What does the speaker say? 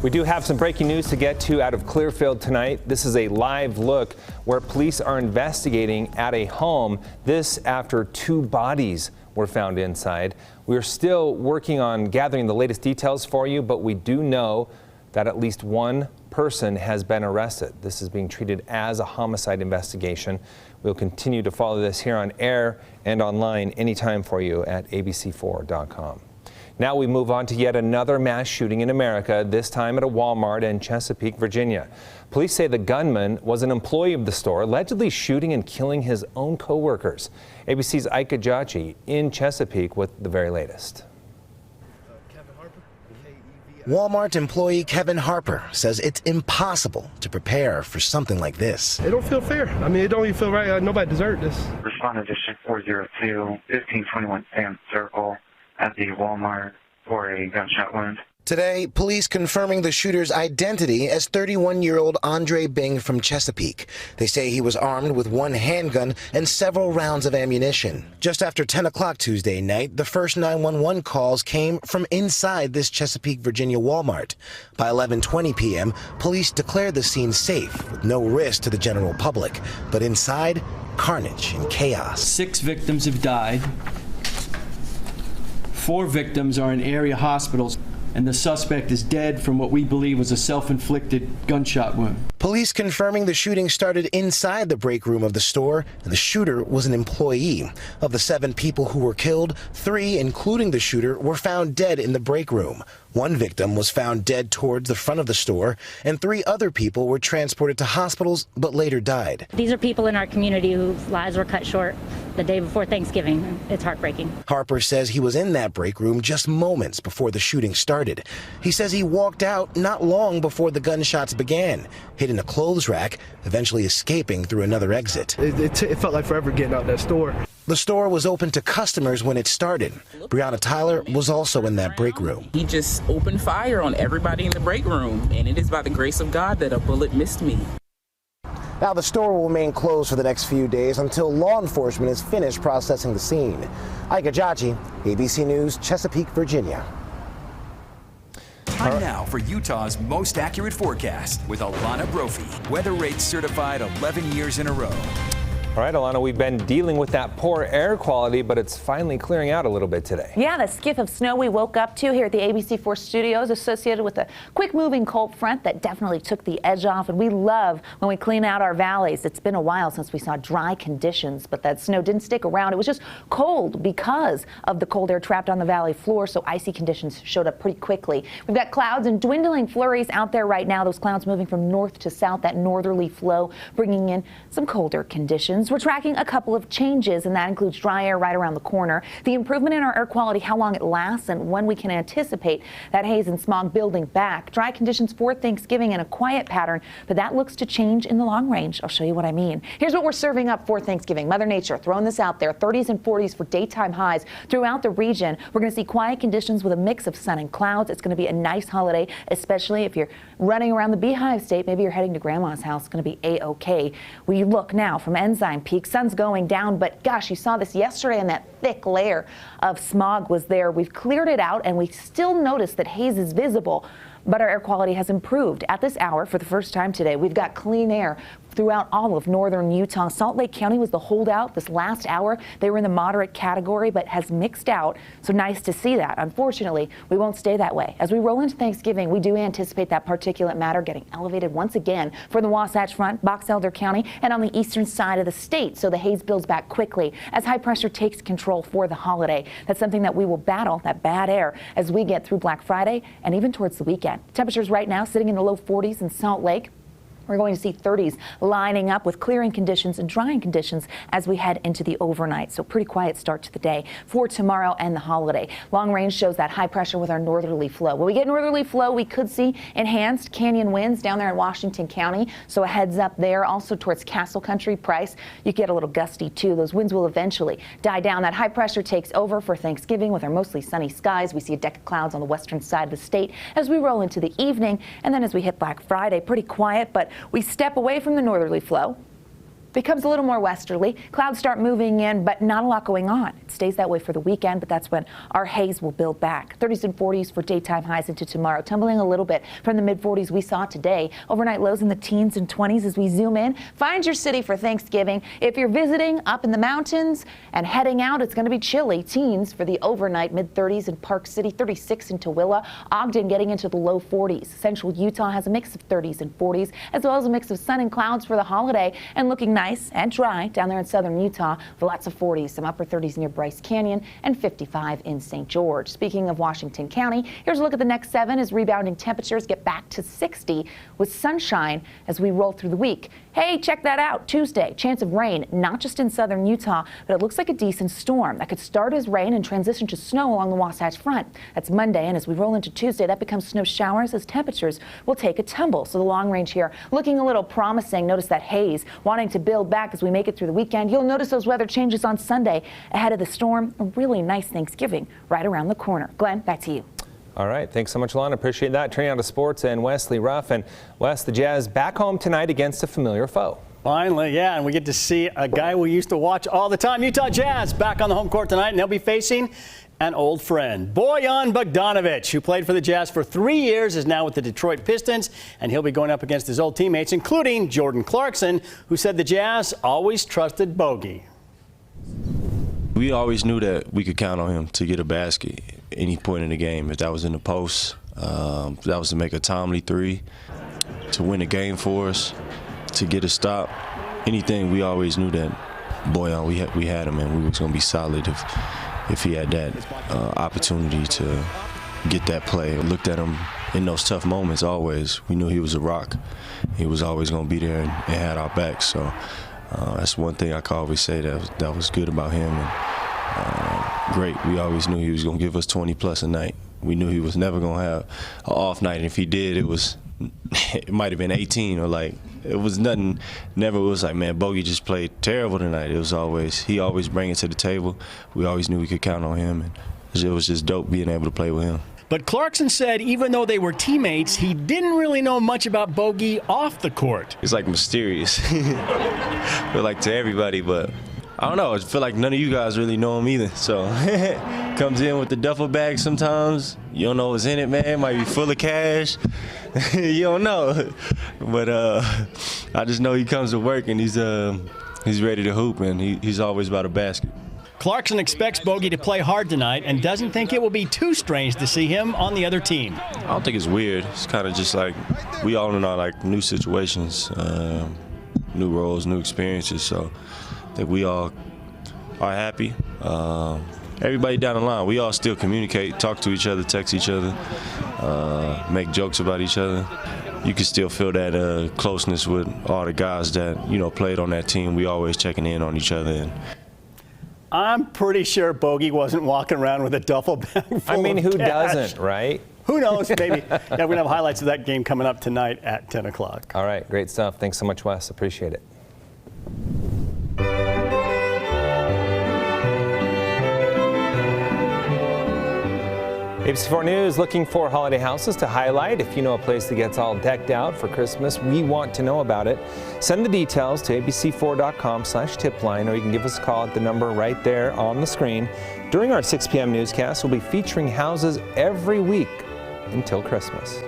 We do have some breaking news to get to out of Clearfield tonight. This is a live look where police are investigating at a home. This after 2 bodies were found inside. We're still working on gathering the latest details for you, but we do know that at least 1 person has been arrested. This is being treated as a homicide investigation. We'll continue to follow this here on air and online anytime for you at abc4.com. Now we move on to yet another mass shooting in America, this time at a Walmart in Chesapeake, Virginia. Police say the gunman was an employee of the store, allegedly shooting and killing his own co-workers. ABC's Ike Ajachi in Chesapeake with the very latest. Walmart employee Kevin Harper says it's impossible to prepare for something like this. It don't feel fair. I mean, it don't even feel right. Nobody deserved this. Responded to 402, 1521 Sam Circle at the Walmart for a gunshot wound. Today, police confirming the shooter's identity as 31-year-old Andre Bing from Chesapeake. They say he was armed with 1 handgun and several rounds of ammunition. Just after 10 o'clock Tuesday night, the first 911 calls came from inside this Chesapeake, Virginia Walmart. By 11:20 p.m., police declared the scene safe with no risk to the general public. But inside, carnage and chaos. 6 victims have died. 4 victims are in area hospitals, and the suspect is dead from what we believe was a self-inflicted gunshot wound. Police confirming the shooting started inside the break room of the store, and the shooter was an employee. Of the 7 people who were killed, 3, including the shooter, were found dead in the break room. 1 victim was found dead towards the front of the store, and 3 other people were transported to hospitals but later died. These are people in our community whose lives were cut short the day before Thanksgiving. It's heartbreaking. Harper says he was in that break room just moments before the shooting started. He says he walked out not long before the gunshots began, hid in a clothes rack, eventually escaping through another exit. It felt like forever getting out that store. The store was open to customers when it started. Breonna Tyler was also in that break room. He just opened fire on everybody in the break room, and it is by the grace of God that a bullet missed me. Now, the store will remain closed for the next few days until law enforcement is finished processing the scene. Ike Ajachi, ABC News, Chesapeake, Virginia. Time now for Utah's most accurate forecast with Alana Brophy. Weather rates certified 11 years in a row. All right, Alana, we've been dealing with that poor air quality, but it's finally clearing out a little bit today. Yeah, the skiff of snow we woke up to here at the ABC4 studios associated with a quick-moving cold front that definitely took the edge off, and we love when we clean out our valleys. It's been a while since we saw dry conditions, but that snow didn't stick around. It was just cold because of the cold air trapped on the valley floor, so icy conditions showed up pretty quickly. We've got clouds and dwindling flurries out there right now. Those clouds moving from north to south, that northerly flow bringing in some colder conditions. We're tracking a couple of changes, and that includes dry air right around the corner, the improvement in our air quality, how long it lasts, and when we can anticipate that haze and smog building back. Dry conditions for Thanksgiving and a quiet pattern, but that looks to change in the long range. I'll show you what I mean. Here's what we're serving up for Thanksgiving. Mother Nature throwing this out there, 30s and 40s for daytime highs throughout the region. We're going to see quiet conditions with a mix of sun and clouds. It's going to be a nice holiday, especially if you're running around the Beehive State. Maybe you're heading to Grandma's house. It's going to be A-OK. We look now from Ensign Peak. Sun's going down, but gosh, you saw this yesterday, and that thick layer of smog was there. We've cleared it out, and we still notice that haze is visible, but our air quality has improved. At this hour, for the first time today, we've got clean air throughout all of northern Utah. Salt Lake County was the holdout this last hour. They were in the moderate category, but has mixed out. So nice to see that. Unfortunately, we won't stay that way. As we roll into Thanksgiving, we do anticipate that particulate matter getting elevated once again for the Wasatch Front, Box Elder County, and on the eastern side of the state. So the haze builds back quickly as high pressure takes control for the holiday. That's something that we will battle, that bad air, as we get through Black Friday and even towards the weekend. Temperatures right now sitting in the low 40s in Salt Lake. We're going to see 30s lining up with clearing conditions and drying conditions as we head into the overnight. So pretty quiet start to the day for tomorrow and the holiday. Long range shows that high pressure with our northerly flow. When we get northerly flow, we could see enhanced canyon winds down there in Washington County. So a heads up there. Also towards Castle Country, Price, you get a little gusty too. Those winds will eventually die down. That high pressure takes over for Thanksgiving with our mostly sunny skies. We see a deck of clouds on the western side of the state as we roll into the evening. And then as we hit Black Friday, pretty quiet, but we step away from the northerly flow. Becomes a little more westerly. Clouds start moving in, but not a lot going on. It stays that way for the weekend, but that's when our haze will build back. 30s and 40s for daytime highs into tomorrow, tumbling a little bit from the mid-40s we saw today. Overnight lows in the teens and 20s as we zoom in. Find your city for Thanksgiving. If you're visiting up in the mountains and heading out, it's going to be chilly. Teens for the overnight, mid-30s in Park City, 36 in Tooele. Ogden getting into the low 40s. Central Utah has a mix of 30s and 40s, as well as a mix of sun and clouds for the holiday, and looking nice and dry down there in southern Utah with lots of 40s, some upper 30s near Bryce Canyon, and 55 in St. George. Speaking of Washington County, here's a look at the next 7 as rebounding temperatures get back to 60 with sunshine as we roll through the week. Hey, check that out. Tuesday, chance of rain, not just in southern Utah, but it looks like a decent storm that could start as rain and transition to snow along the Wasatch Front. That's Monday, and as we roll into Tuesday, that becomes snow showers as temperatures will take a tumble. So the long range here looking a little promising. Notice that haze wanting to build back as we make it through the weekend. You'll notice those weather changes on Sunday ahead of the storm. A really nice Thanksgiving right around the corner. Glenn, back to you. All right. Thanks so much, Lana. Appreciate that. Turning on to sports and Wesley Ruff. And Wes, the Jazz back home tonight against a familiar foe. Finally, yeah, and we get to see a guy we used to watch all the time. Utah Jazz back on the home court tonight, and they'll be facing an old friend. Bojan Bogdanovic, who played for the Jazz for 3 years, is now with the Detroit Pistons, and he'll be going up against his old teammates, including Jordan Clarkson, who said the Jazz always trusted Bogey. We always knew that we could count on him to get a basket any point in the game. If that was in the post, if that was to make a timely 3, to win a game for us, to get a stop, anything, we always knew that Bojan, we had him, and we was going to be solid if he had that opportunity to get that play. We looked at him in those tough moments always. We knew he was a rock. He was always going to be there and had our backs. So that's one thing I can always say that was good about him. And great. We always knew he was going to give us 20+ a night. We knew he was never going to have an off night, and if he did, it might have been 18 or like, it was nothing. Never was like, man, Bogey just played terrible tonight. It was always, he always bring it to the table. We always knew we could count on him, and it was just dope being able to play with him. But Clarkson said even though they were teammates, he didn't really know much about Bogey off the court. It's like mysterious, but like to everybody, but I don't know. I feel like none of you guys really know him either. So comes in with the duffel bag sometimes. You don't know what's in it, man. It might be full of cash. You don't know. But I just know he comes to work and he's ready to hoop, and he's always about a basket. Clarkson expects Bogey to play hard tonight and doesn't think it will be too strange to see him on the other team. I don't think it's weird. It's kind of just like we all in our like new situations, new roles, new experiences. So I think we all are happy. Everybody down the line, we all still communicate, talk to each other, text each other, make jokes about each other. You can still feel that closeness with all the guys that played on that team. We always checking in on each other. And I'm pretty sure Bogey wasn't walking around with a duffel bag full I mean, of who cash. doesn't, right? Who knows? Maybe. Yeah, we're going to have highlights of that game coming up tonight at 10 o'clock. All right, great stuff. Thanks so much, Wes. Appreciate it. ABC4 News looking for holiday houses to highlight. If you know a place that gets all decked out for Christmas, we want to know about it. Send the details to abc4.com/tipline, or you can give us a call at the number right there on the screen. During our 6 p.m. newscast, we'll be featuring houses every week until Christmas.